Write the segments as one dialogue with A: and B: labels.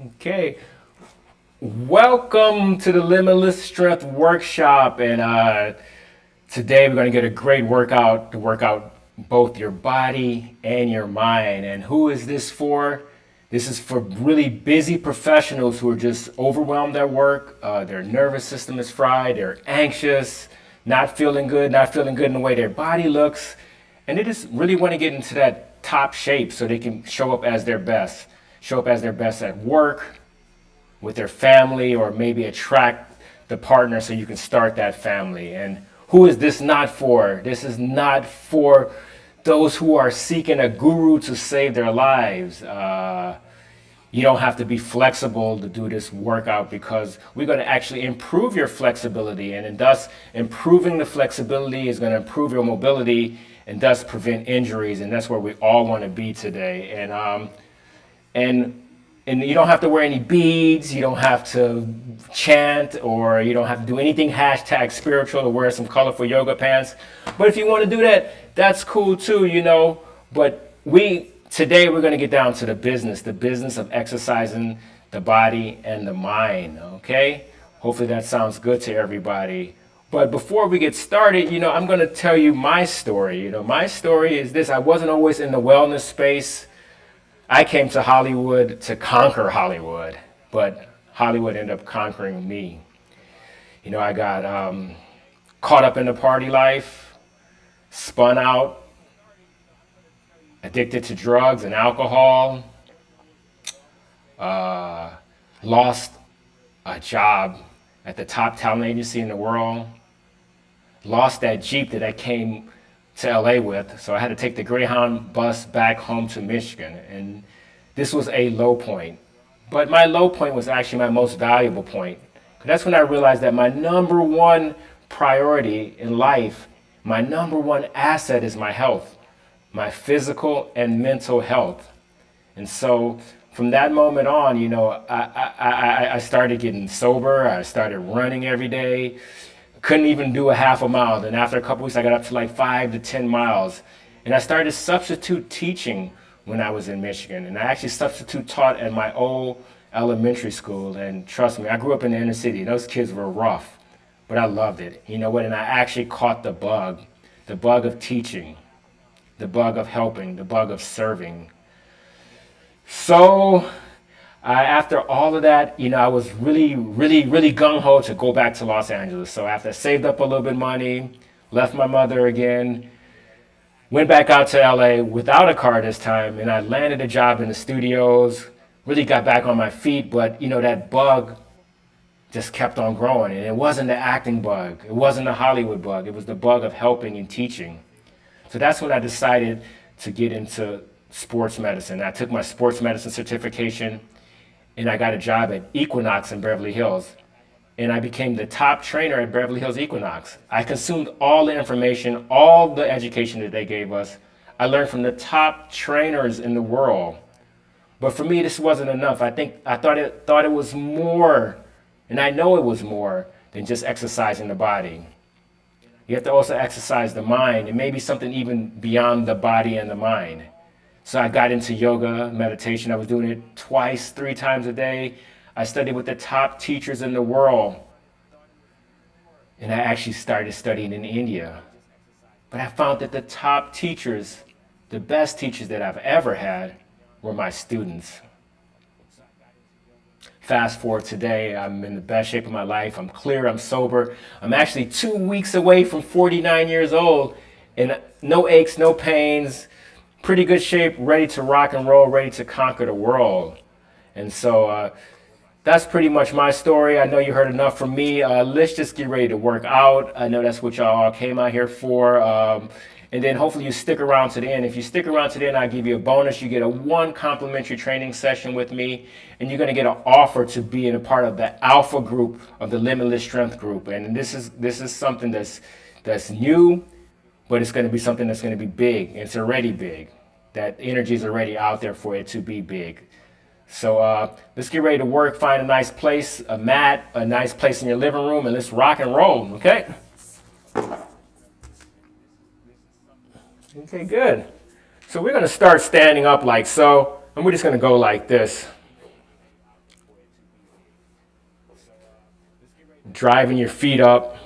A: Okay, welcome to the Limitless Strength Workshop, and today we're going to get a great workout to work out both your body and your mind. And who is this for? This is for really busy professionals who are just overwhelmed at work. Their nervous system is fried. They're anxious, not feeling good in the way their body looks, and they just really want to get into that top shape so they can show up as their best at work, with their family, or maybe attract the partner so you can start that family. And who is this not for? This is not for those who are seeking a guru to save their lives. You don't have to be flexible to do this workout, because we're going to actually improve your flexibility, and thus improving the flexibility is going to improve your mobility and thus prevent injuries. And that's where we all want to be today. And you don't have to wear any beads, you don't have to chant, or you don't have to do anything hashtag spiritual, to wear some colorful yoga pants. But if you want to do that, that's cool too. But today we're going to get down to the business of exercising the body and the mind, okay? Hopefully that sounds good to everybody. But before we get started, I'm going to tell you my story. My story is this: I wasn't always in the wellness space. I came to Hollywood to conquer Hollywood, but Hollywood ended up conquering me. I got caught up in the party life, spun out, addicted to drugs and alcohol, lost a job at the top talent agency in the world, lost that Jeep that I came to LA with. So I had to take the Greyhound bus back home to Michigan. And this was a low point. But my low point was actually my most valuable point. That's when I realized that my number one priority in life, my number one asset, is my health, my physical and mental health. And so from that moment on, I started getting sober. I started running every day. Couldn't even do a half a mile. Then after a couple weeks, I got up to like 5 to 10 miles. And I started substitute teaching when I was in Michigan. And I actually substitute taught at my old elementary school. And trust me, I grew up in the inner city. Those kids were rough, but I loved it. You know what? And I actually caught the bug of teaching, the bug of helping, the bug of serving. So after all of that, I was really, really, really gung-ho to go back to Los Angeles. So after I saved up a little bit of money, left my mother again, went back out to LA without a car this time, and I landed a job in the studios, really got back on my feet. But that bug just kept on growing. And it wasn't the acting bug, it wasn't the Hollywood bug, it was the bug of helping and teaching. So that's when I decided to get into sports medicine. I took my sports medicine certification, and I got a job at Equinox in Beverly Hills. And I became the top trainer at Beverly Hills Equinox. I consumed all the information, all the education that they gave us. I learned from the top trainers in the world. But for me, this wasn't enough. I thought it was more, and I know it was more than just exercising the body. You have to also exercise the mind, and maybe something even beyond the body and the mind. So I got into yoga, meditation. I was doing it twice, 3 times a day. I studied with the top teachers in the world. And I actually started studying in India. But I found that the top teachers, the best teachers that I've ever had, were my students. Fast forward today, I'm in the best shape of my life. I'm clear, I'm sober. I'm actually 2 weeks away from 49 years old, and no aches, no pains, pretty good shape, ready to rock and roll, ready to conquer the world. And so that's pretty much my story. I know you heard enough from me. Let's just get ready to work out. I know that's what y'all all came out here for. And then hopefully you stick around to the end. If you stick around to the end, I'll give you a bonus. You get a 1 complimentary training session with me, and you're going to get an offer to be in a part of the alpha group of the Limitless Strength group. And this is something that's new, but it's going to be something that's going to be big. It's already big. That energy is already out there for it to be big. So let's get ready to work. Find a nice place, a mat, a nice place in your living room, and let's rock and roll, okay? Okay, good. So we're going to start standing up like so, and we're just going to go like this. driving your feet up.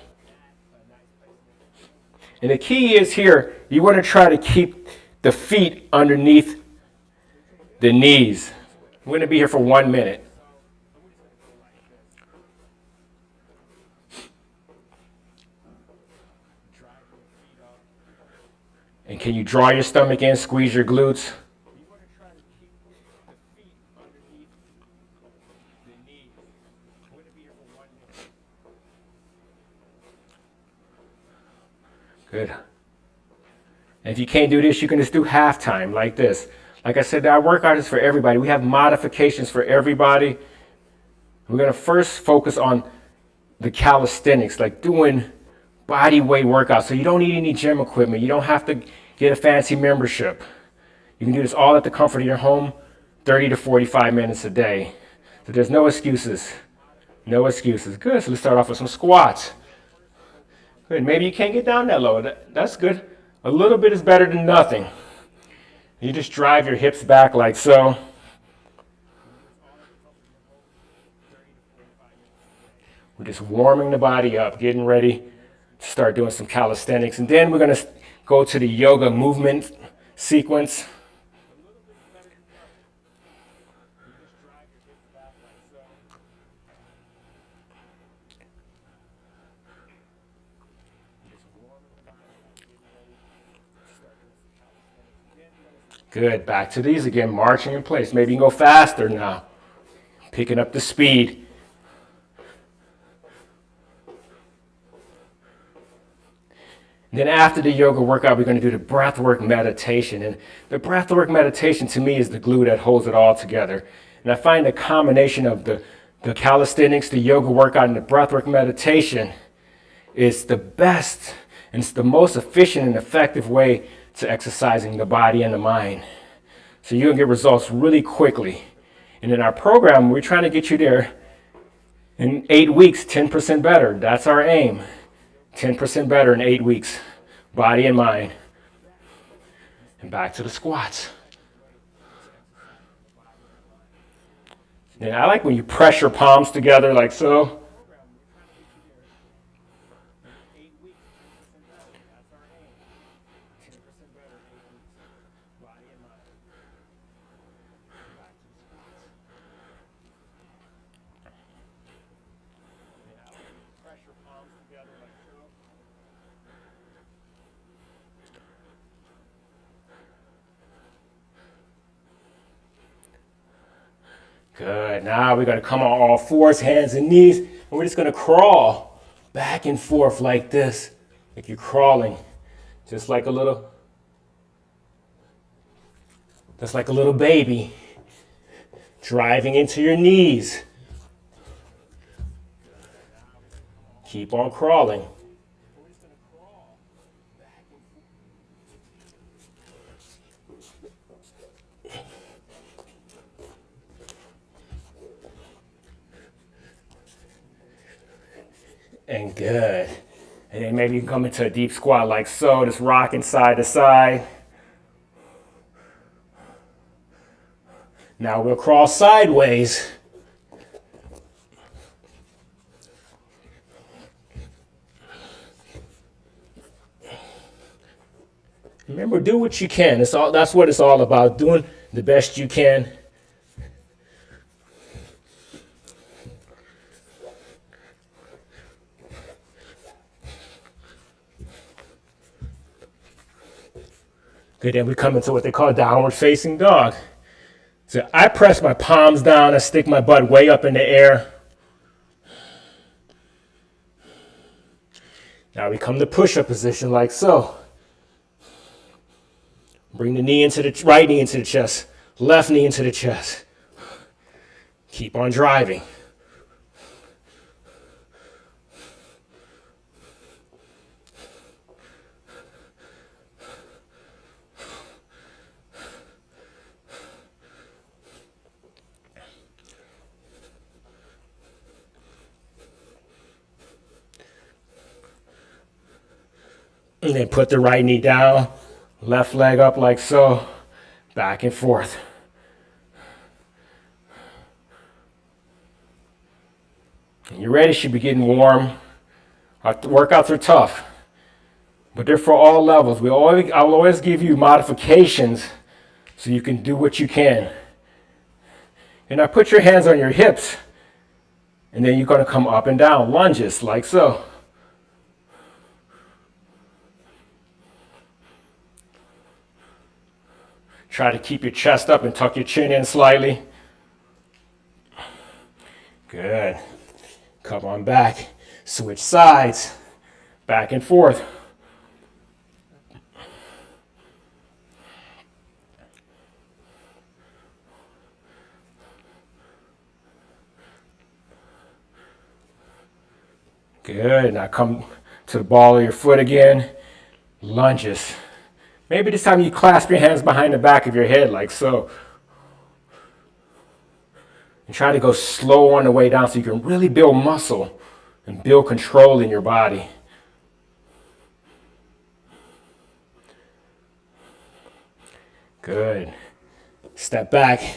A: And the key is here, you want to try to keep the feet underneath the knees. We're going to be here for 1 minute. And can you draw your stomach in, squeeze your glutes? Good. And if you can't do this, you can just do halftime like this. Like I said, our workout is for everybody. We have modifications for everybody. We're going to first focus on the calisthenics, like doing body weight workouts. So you don't need any gym equipment. You don't have to get a fancy membership. You can do this all at the comfort of your home, 30 to 45 minutes a day. So there's no excuses. No excuses. Good. So let's start off with some squats. Good. Maybe you can't get down that low. That's good. A little bit is better than nothing. You just drive your hips back like so. We're just warming the body up, getting ready to start doing some calisthenics. And then we're going to go to the yoga movement sequence. Good. Back to these again, marching in place. Maybe you can go faster now. Picking up the speed. And then after the yoga workout, we're going to do the breathwork meditation. And the breathwork meditation to me is the glue that holds it all together. And I find the combination of the calisthenics, the yoga workout, and the breathwork meditation is the best and it's the most efficient and effective way to exercising the body and the mind. So you can get results really quickly. And in our program, we're trying to get you there in 8 weeks, 10% better. That's our aim. 10% better in 8 weeks, body and mind. And back to the squats. And I like when you press your palms together like so. Good. Now we're going to come on all fours, hands and knees, and we're just going to crawl back and forth like this, like you're crawling, just like a little baby, driving into your knees. Keep on crawling. And good. And then maybe you can come into a deep squat like so, just rocking side to side. Now we'll crawl sideways. Remember, do what you can. That's what it's all about, doing the best you can. Good, then we come into what they call downward facing dog. So I press my palms down, I stick my butt way up in the air. Now we come to push-up position like so. Bring the knee into the right knee into the chest, left knee into the chest. Keep on driving. And then put the right knee down, left leg up like so, back and forth. And you're ready, should be getting warm. Our workouts are tough, but they're for all levels. I'll always give you modifications so you can do what you can. And now put your hands on your hips, and then you're going to come up and down, lunges like so. Try to keep your chest up and tuck your chin in slightly. Good. Come on back. Switch sides. Back and forth. Good. Now come to the ball of your foot again. Lunges. Maybe this time you clasp your hands behind the back of your head like so. And try to go slow on the way down so you can really build muscle and build control in your body. Good. Step back.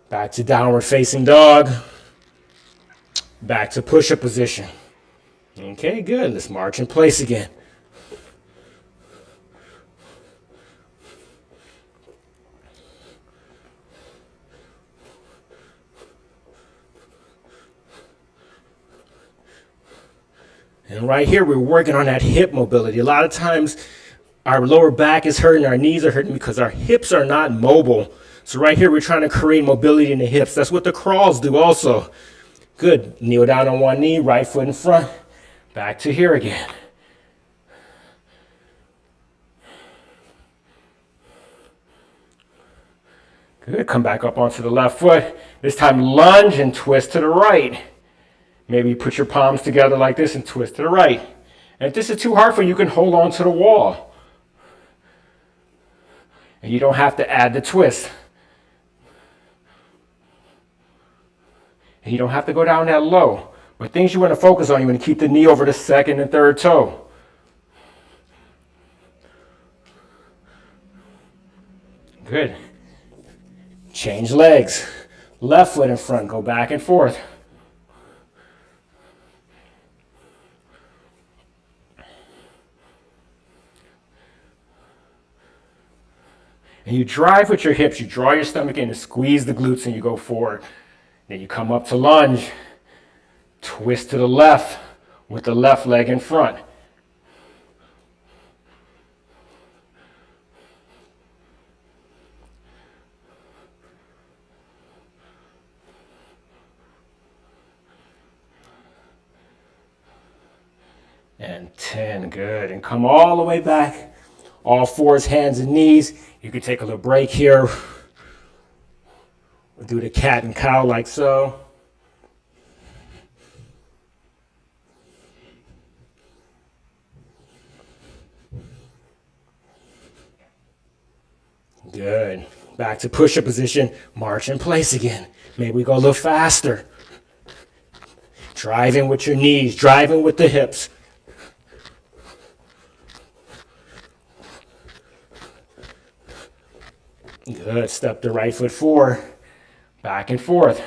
A: Back to downward facing dog. Back to push-up position. Okay, good. Let's march in place again. And right here, we're working on that hip mobility. A lot of times, our lower back is hurting, our knees are hurting because our hips are not mobile. So right here, we're trying to create mobility in the hips. That's what the crawls do also. Good. Kneel down on one knee, right foot in front. Back to here again. Good. Come back up onto the left foot. This time, lunge and twist to the right. Maybe put your palms together like this and twist to the right. And if this is too hard for you, you can hold on to the wall. And you don't have to add the twist. And you don't have to go down that low. But things you want to focus on, you want to keep the knee over the second and third toe. Good. Change legs. Left foot in front, go back and forth. And you drive with your hips. You draw your stomach in and squeeze the glutes and you go forward. Then you come up to lunge. Twist to the left with the left leg in front. And 10, good. And come all the way back. All fours, hands and knees. You can take a little break here. We'll do the cat and cow like so. Good. Back to push-up position. March in place again. Maybe we go a little faster. Driving with your knees. Driving with the hips. Good. Step the right foot forward. Back and forth.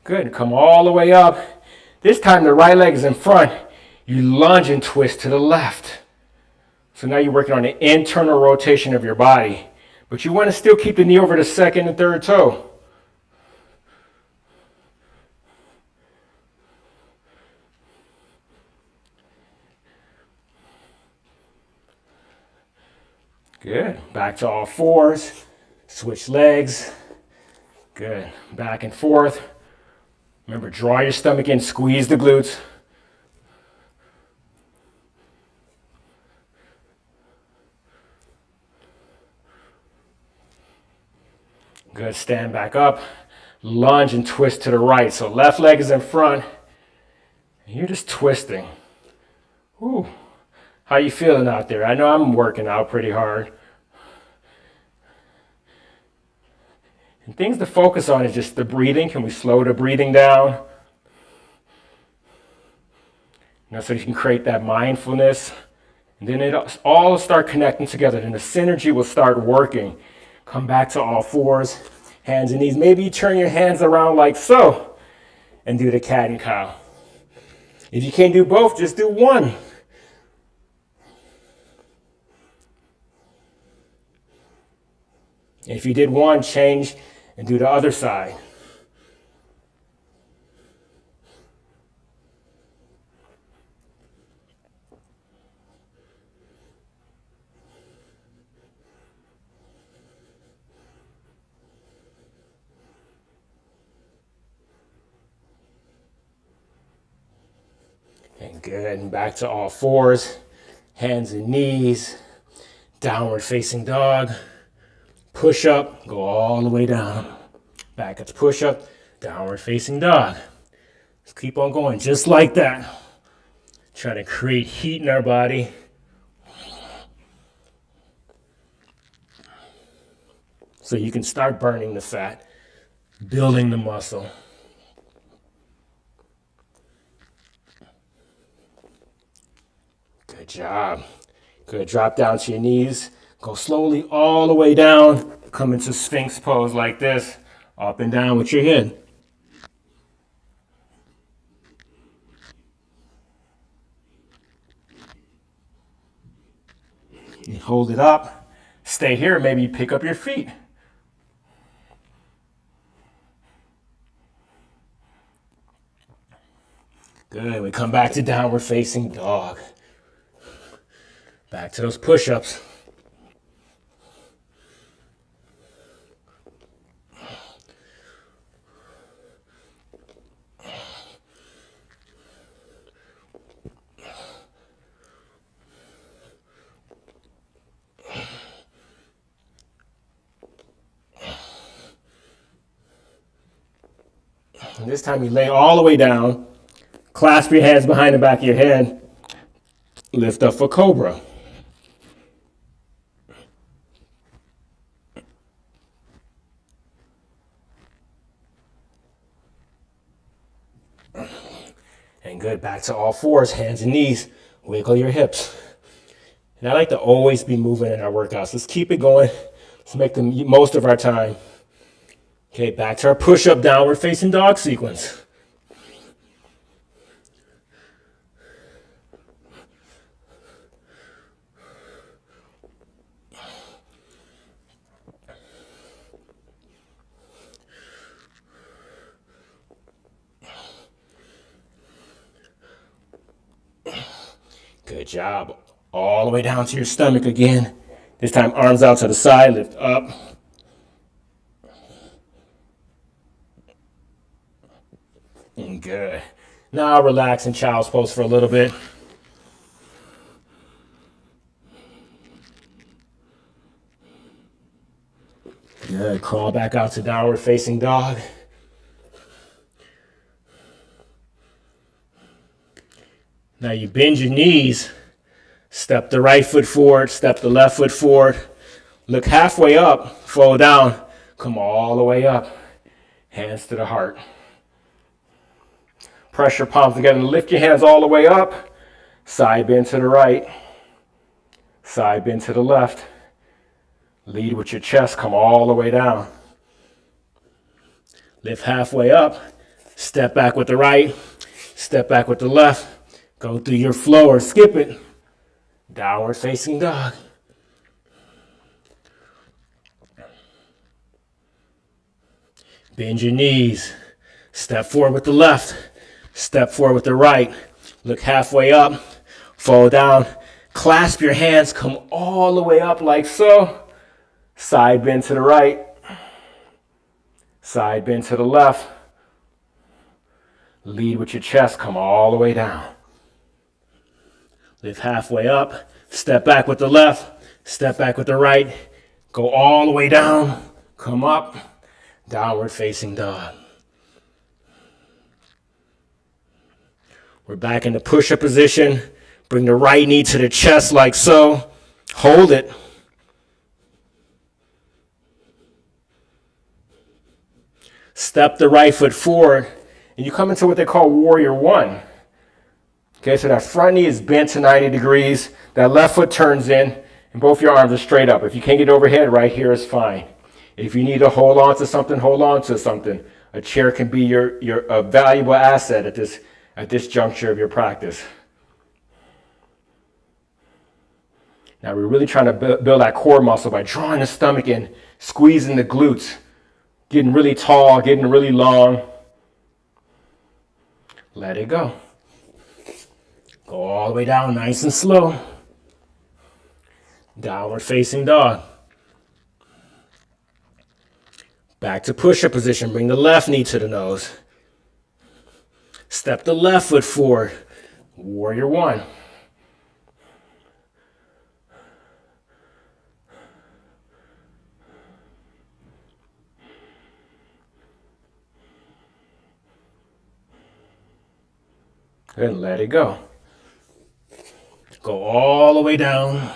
A: Good. Come all the way up. This time the right leg is in front. You lunge and twist to the left. So now you're working on the internal rotation of your body. But you want to still keep the knee over the second and third toe. Good. Back to all fours. Switch legs. Good. Back and forth. Remember, draw your stomach in, squeeze the glutes. Good. Stand back up. Lunge and twist to the right. So left leg is in front. And you're just twisting. Ooh. How you feeling out there? I know I'm working out pretty hard. And things to focus on is just the breathing. Can we slow the breathing down? So you can create that mindfulness And then it all start connecting together. Then the synergy will start working. Come back to all fours, hands and knees. Maybe you turn your hands around like so and do the cat and cow. If you can't do both, just do one. If you did one, change and do the other side. And good, and back to all fours, hands and knees, downward facing dog, push up, go all the way down. Back at the push up, downward facing dog. Let's keep on going just like that. Try to create heat in our body. So you can start burning the fat, building the muscle. Good job. Good. Drop down to your knees. Go slowly all the way down. Come into Sphinx pose like this. Up and down with your head. You hold it up. Stay here. Maybe you pick up your feet. Good. We come back to downward facing dog. Back to those push-ups. And this time you lay all the way down. Clasp your hands behind the back of your head. Lift up for cobra. And good, back to all fours, hands and knees. Wiggle your hips. And I like to always be moving in our workouts. Let's keep it going. Let's make the most of our time. Okay, back to our push-up downward facing dog sequence. Good job. All the way down to your stomach again. This time, arms out to the side, lift up. And good. Now relax in child's pose for a little bit. Good. Crawl back out to downward facing dog. Now you bend your knees, step the right foot forward, step the left foot forward, look halfway up, fall down, come all the way up, hands to the heart. Press your palms together and lift your hands all the way up, side bend to the right, side bend to the left. Lead with your chest, come all the way down. Lift halfway up, step back with the right, step back with the left. Go through your flow or skip it. Downward facing dog. Bend your knees. Step forward with the left. Step forward with the right. Look halfway up. Fall down. Clasp your hands. Come all the way up like so. Side bend to the right. Side bend to the left. Lead with your chest. Come all the way down. Lift halfway up, step back with the left, step back with the right, go all the way down, come up, downward facing dog. We're back in the push-up position. Bring the right knee to the chest like so. Hold it. Step the right foot forward, and you come into what they call warrior one. Okay, so that front knee is bent to 90 degrees. That left foot turns in, and both your arms are straight up. If you can't get overhead, right here is fine. If you need to hold on to something, hold on to something. A chair can be your a valuable asset at this juncture of your practice. Now we're really trying to build that core muscle by drawing the stomach in, squeezing the glutes, getting really tall, getting really long. Let it go. Go all the way down, nice and slow. Downward facing dog. Back to push-up position. Bring the left knee to the nose. Step the left foot forward. Warrior one. And let it go. Go all the way down.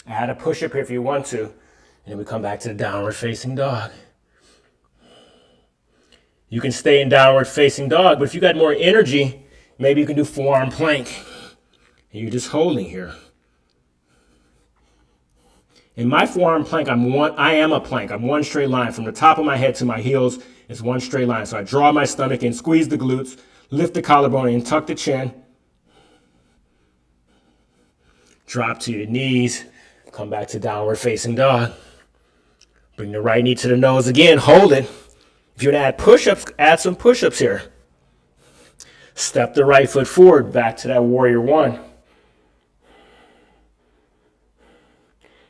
A: Add a push-up here if you want to. And then we come back to the downward facing dog. You can stay in downward facing dog, but if you got more energy, maybe you can do forearm plank. And you're just holding here. In my forearm plank, I am a plank. I'm one straight line. From the top of my head to my heels is one straight line. So I draw my stomach in, squeeze the glutes, lift the collarbone in, tuck the chin. Drop to your knees. Come back to downward facing dog. Bring the right knee to the nose again. Hold it. If you want to add push-ups, add some push-ups here. Step the right foot forward, back to that warrior one.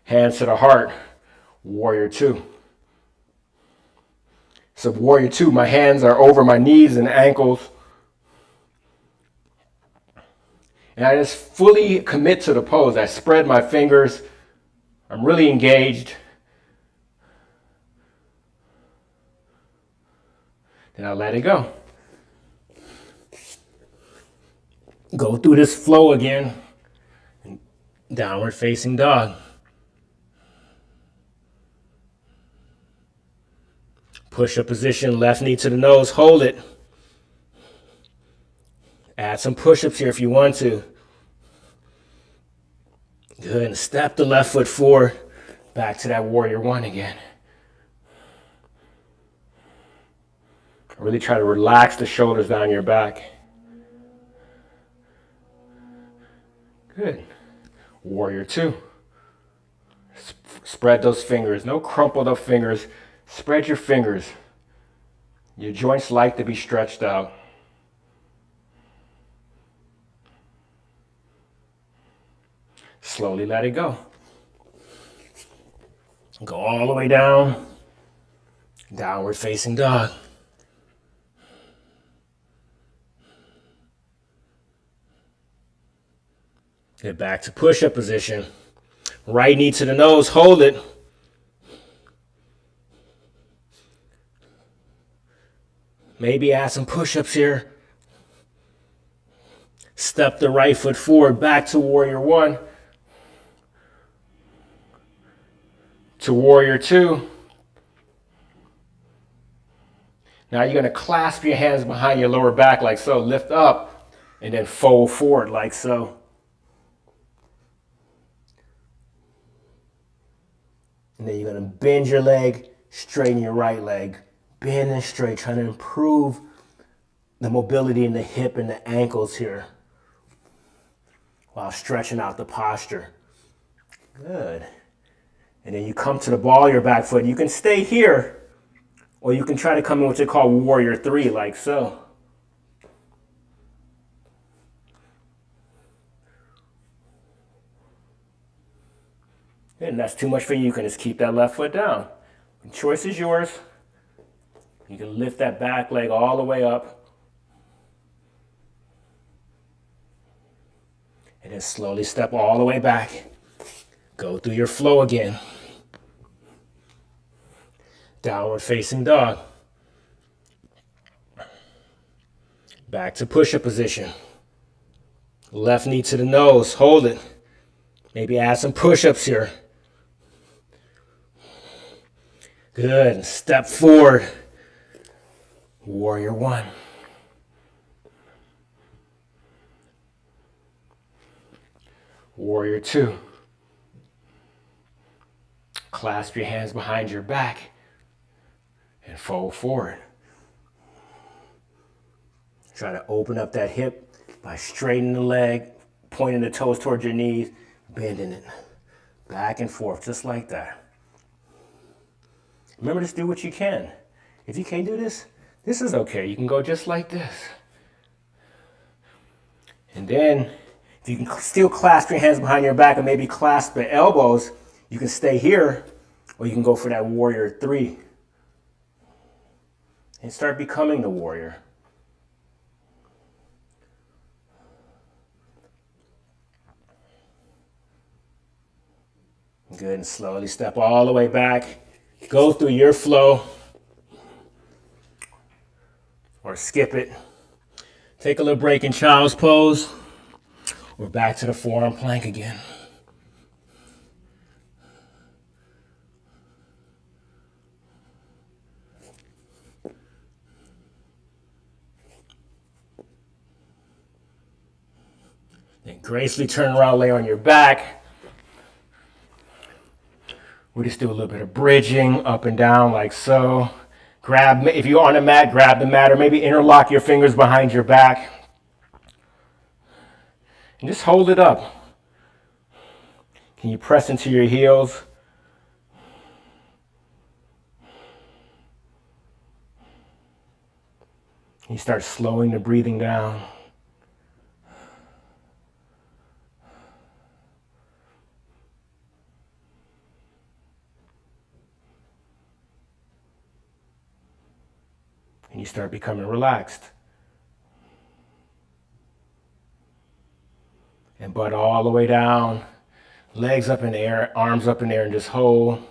A: Hands to the heart, warrior two. So warrior two, my hands are over my knees and ankles. And I just fully commit to the pose. I spread my fingers. I'm really engaged. Then I let it go. Go through this flow again. Downward facing dog. Push up position, left knee to the nose, hold it. Add some push-ups here if you want to. Good, and step the left foot forward, back to that warrior one again. Really try to relax the shoulders down your back. Good. Warrior two. Spread those fingers. No crumpled up fingers. Spread your fingers. Your joints like to be stretched out. Slowly let it go. Go all the way down. Downward facing dog. Get back to push-up position. Right knee to the nose, hold it. Maybe add some push-ups here. Step the right foot forward, back to warrior one. To warrior two. Now you're going to clasp your hands behind your lower back like so. Lift up and then fold forward like so. And then you're going to bend your leg, straighten your right leg. Bend and straight, trying to improve the mobility in the hip and the ankles here while stretching out the posture. Good. And then you come to the ball of your back foot. You can stay here, or you can try to come in what they call warrior three, like so. And that's too much for you. You can just keep that left foot down. The choice is yours. You can lift that back leg all the way up. And then slowly step all the way back. Go through your flow again. Downward facing dog. Back to push-up position. Left knee to the nose. Hold it. Maybe add some push-ups here. Good. Step forward. Warrior one. Warrior 2. Clasp your hands behind your back and fold forward. Try to open up that hip by straightening the leg, pointing the toes towards your knees, bending it back and forth, just like that. Remember, just do what you can. If you can't do this, this is okay. You can go just like this. And then, if you can still clasp your hands behind your back and maybe clasp the elbows, you can stay here, or you can go for that Warrior 3. And start becoming the warrior. Good, and slowly step all the way back. Go through your flow. Or skip it. Take a little break in child's pose. We're back to the forearm plank again. Then gracefully turn around, lay on your back. We just do a little bit of bridging up and down like so. Grab, if you're on a mat, grab the mat, or maybe interlock your fingers behind your back. And just hold it up. Can you press into your heels? You start slowing the breathing down. And you start becoming relaxed. And butt all the way down. Legs up in the air, arms up in the air, and just hold.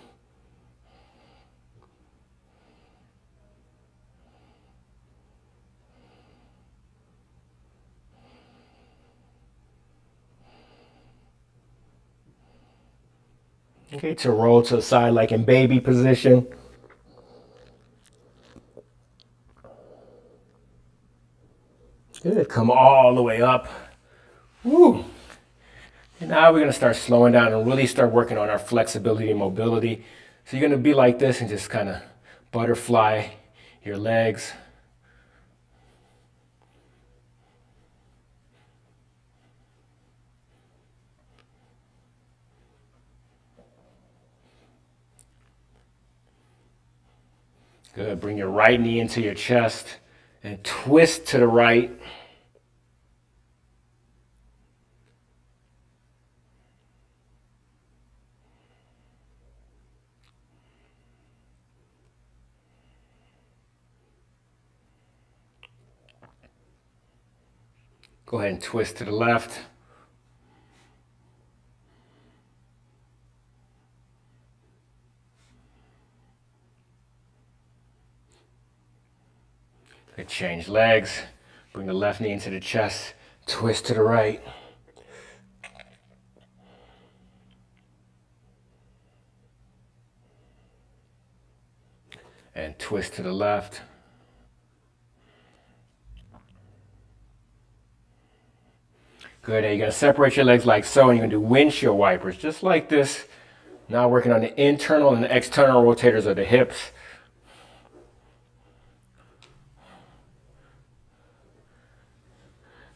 A: Okay, to roll to the side like in baby position. Good, come all the way up. Woo. And now we're gonna start slowing down and really start working on our flexibility and mobility. So you're gonna be like this and just kind of butterfly your legs. Good, bring your right knee into your chest and twist to the right. Go ahead and twist to the left. Good, change legs. Bring the left knee into the chest. Twist to the right. And twist to the left. Good, now you're gonna separate your legs like so, and you're gonna do windshield wipers, just like this. Now working on the internal and the external rotators of the hips.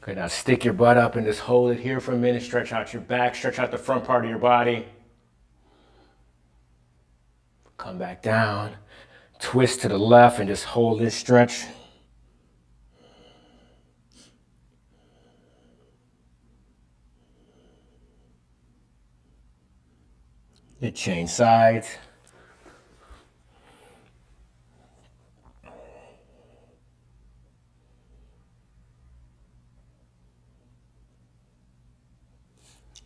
A: Good, now stick your butt up and just hold it here for a minute. Stretch out your back, stretch out the front part of your body. Come back down, twist to the left and just hold this stretch. Then change sides.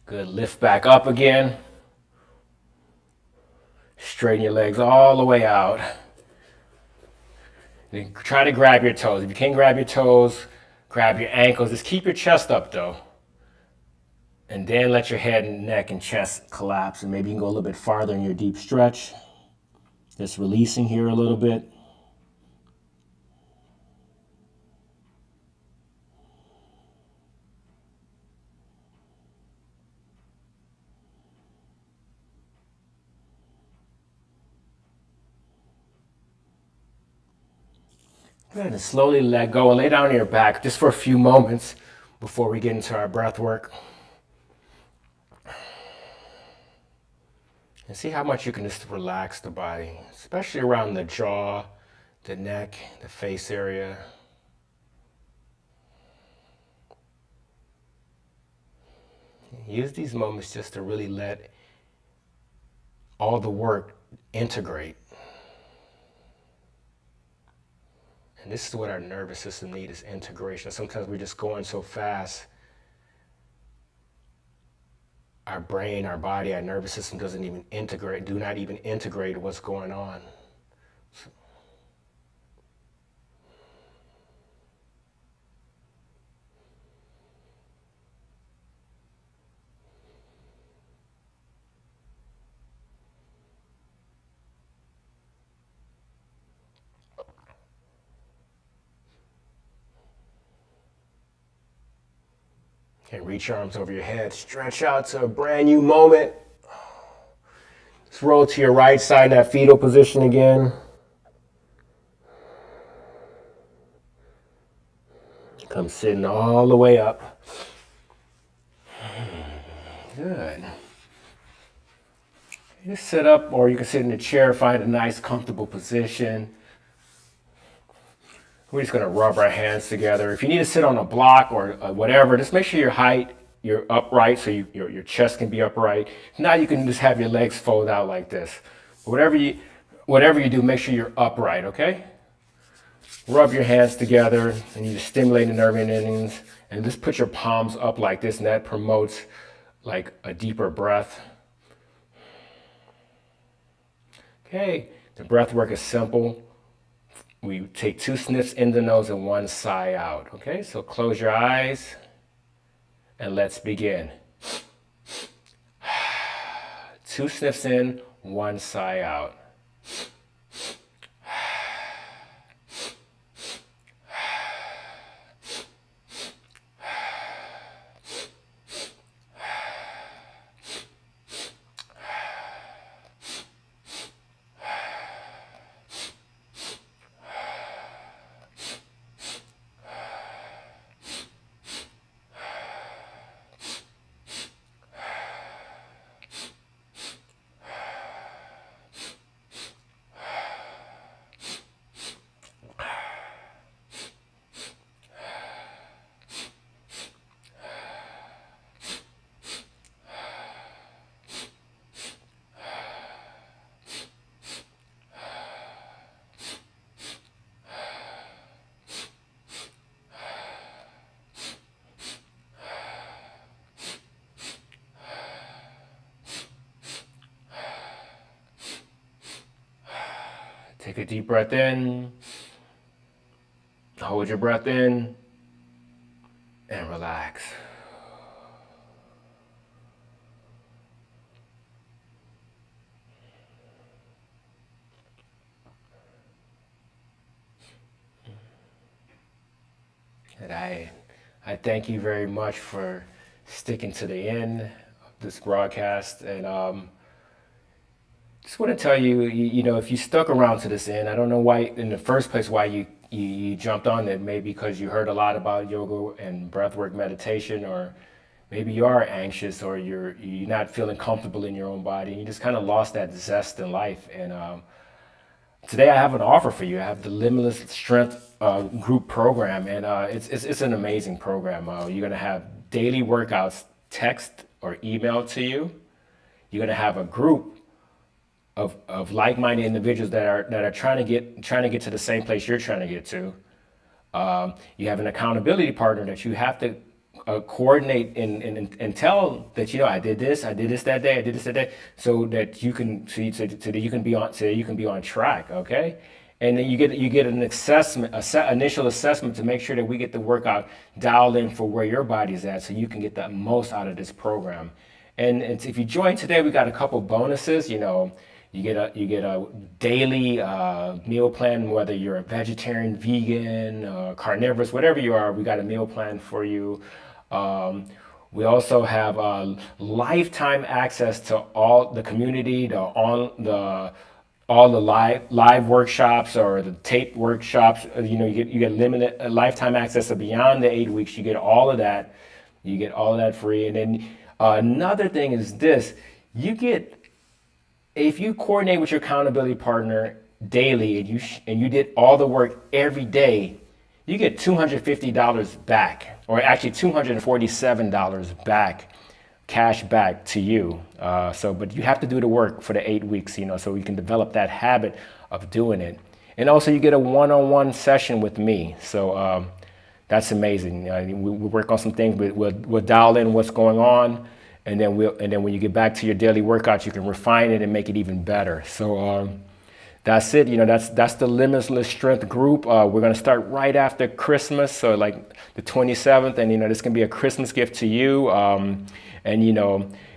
A: Good, lift back up again. Straighten your legs all the way out. Then try to grab your toes. If you can't grab your toes, grab your ankles. Just keep your chest up though. And then let your head and neck and chest collapse. And maybe you can go a little bit farther in your deep stretch. Just releasing here a little bit. Good. And slowly let go and lay down on your back just for a few moments before we get into our breath work. And see how much you can just relax the body, especially around the jaw, the neck, the face area. Use these moments just to really let all the work integrate. And this is what our nervous system needs, is integration. Sometimes we're just going so fast. Our brain, our body, our nervous system do not even integrate what's going on. And reach your arms over your head. Stretch out to a brand new moment. Just roll to your right side in that fetal position again. Come sitting all the way up. Good. You just sit up, or you can sit in a chair, find a nice comfortable position. We're just going to rub our hands together. If you need to sit on a block or whatever, just make sure you're upright, so your chest can be upright. Now you can just have your legs fold out like this. Whatever you do, make sure you're upright, okay? Rub your hands together, and you just stimulate the nerve endings, and just put your palms up like this, and that promotes like a deeper breath. Okay, the breath work is simple. We take 2 sniffs in the nose and 1 sigh out. Okay, so close your eyes and let's begin. 2 sniffs in, 1 sigh out. Take a deep breath in, hold your breath in, and relax. And I thank you very much for sticking to the end of this broadcast, and just want to tell you, if you stuck around to this end, I don't know why, in the first place, why you jumped on it. Maybe because you heard a lot about yoga and breathwork meditation, or maybe you are anxious, or you're not feeling comfortable in your own body, and you just kind of lost that zest in life. And today I have an offer for you. I have the Limitless Strength group program, and it's an amazing program. You're going to have daily workouts text or email to you. You're going to have a group of like-minded individuals that are trying to get to the same place you're trying to get to. You have an accountability partner that you have to coordinate and tell that, I did this that day, so that you can be on track, okay? And then you get an initial assessment to make sure that we get the workout dialed in for where your body's at, so you can get the most out of this program. And if you join today, we got a couple bonuses. You get a daily meal plan, whether you're a vegetarian, vegan, carnivorous, whatever you are. We got a meal plan for you. We also have lifetime access to all the community, the all the live workshops or the tape workshops. You get limited lifetime access. So beyond the 8 weeks, you get all of that. You get all of that free. And then another thing is this: you get, if you coordinate with your accountability partner daily and you did all the work every day, you get $250 back, or actually $247 back, cash back to you. But you have to do the work for the 8 weeks, so you can develop that habit of doing it. And also, you get a one-on-one session with me. So that's amazing. We work on some things, but we'll dial in what's going on, and then when you get back to your daily workouts, you can refine it and make it even better. So that's it. That's the Limitless Strength group. We're gonna start right after Christmas, so like the 27th, and this can be a Christmas gift to you.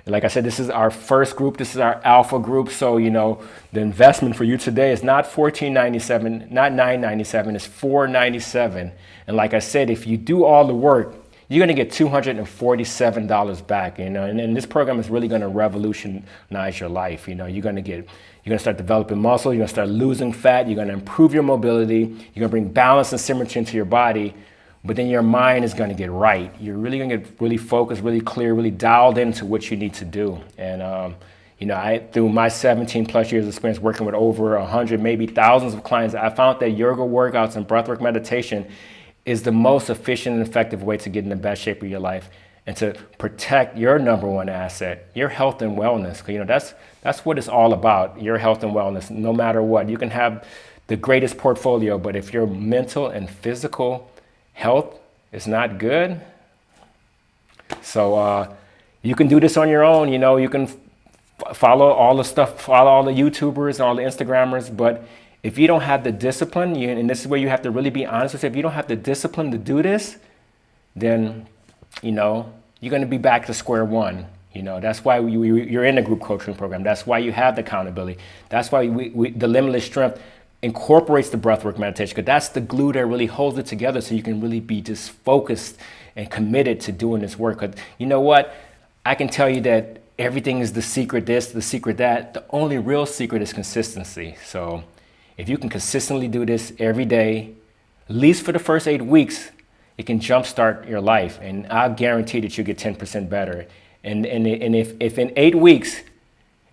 A: Like I said, this is our first group. This is our alpha group. So the investment for you today is not $14.97, not $9.97. It's $4.97. And like I said, if you do all the work, you're going to get $247 back. And this program is really going to revolutionize your life. You're going to start developing muscle. You're going to start losing fat. You're going to improve your mobility. You're going to bring balance and symmetry into your body. But then your mind is going to get right. You're really going to get really focused, really clear, really dialed into what you need to do. And, through my 17 plus years of experience working with over 100, maybe thousands of clients, I found that yoga workouts and breathwork meditation is the most efficient and effective way to get in the best shape of your life and to protect your number one asset, your health and wellness. That's what it's all about, your health and wellness, no matter what. You can have the greatest portfolio, but if your mental and physical health is not good, so you can do this on your own. You can follow all the stuff, follow all the YouTubers and all the Instagrammers, but if you don't have the discipline, and this is where you have to really be honest with yourself, if you don't have the discipline to do this, then you're going to be back to square one. That's why you're in the group coaching program. That's why you have the accountability. That's why the Limitless Strength incorporates the breathwork meditation, because that's the glue that really holds it together, so you can really be just focused and committed to doing this work. Because you know what? I can tell you that everything is the secret this, the secret that. The only real secret is consistency. So if you can consistently do this every day, at least for the first 8 weeks, it can jumpstart your life. And I guarantee that you get 10% better. And if in 8 weeks,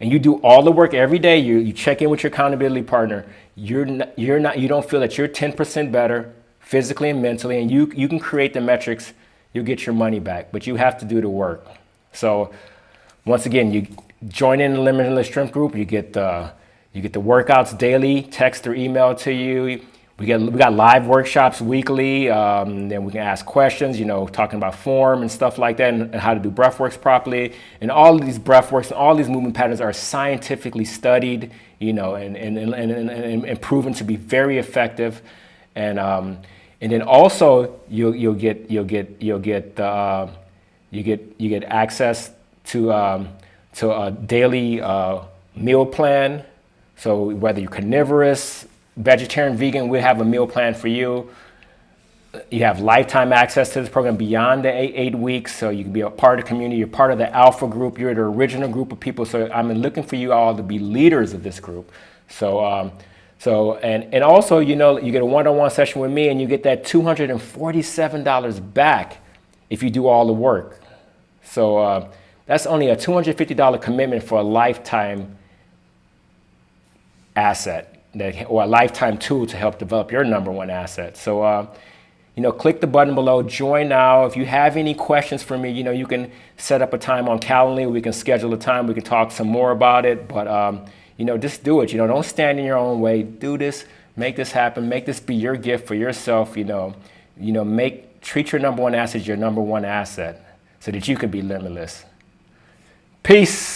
A: and you do all the work every day, you check in with your accountability partner, you don't feel that you're 10% better physically and mentally, and you can create the metrics, you'll get your money back. But you have to do the work. So once again, you join in the Limitless Strength group, you get the workouts daily, text or email to you. We got live workshops weekly. Then we can ask questions, talking about form and stuff like that, and how to do breath works properly. And all of these breath works and all these movement patterns are scientifically studied, and proven to be very effective. And then also you get access to a daily meal plan. So whether you're carnivorous, vegetarian, vegan, we have a meal plan for you. You have lifetime access to this program beyond the 8 weeks, so you can be a part of the community. You're part of the alpha group. You're the original group of people. So I'm looking for you all to be leaders of this group. So also, you get a one-on-one session with me, and you get that $247 back if you do all the work. So that's only a $250 commitment for a lifetime asset, or a lifetime tool to help develop your number one asset. So, click the button below, join now. If you have any questions for me, you can set up a time on Calendly. We can schedule a time. We can talk some more about it. But, just do it. Don't stand in your own way. Do this. Make this happen. Make this be your gift for yourself. Treat your number one asset as your number one asset, so that you can be limitless. Peace.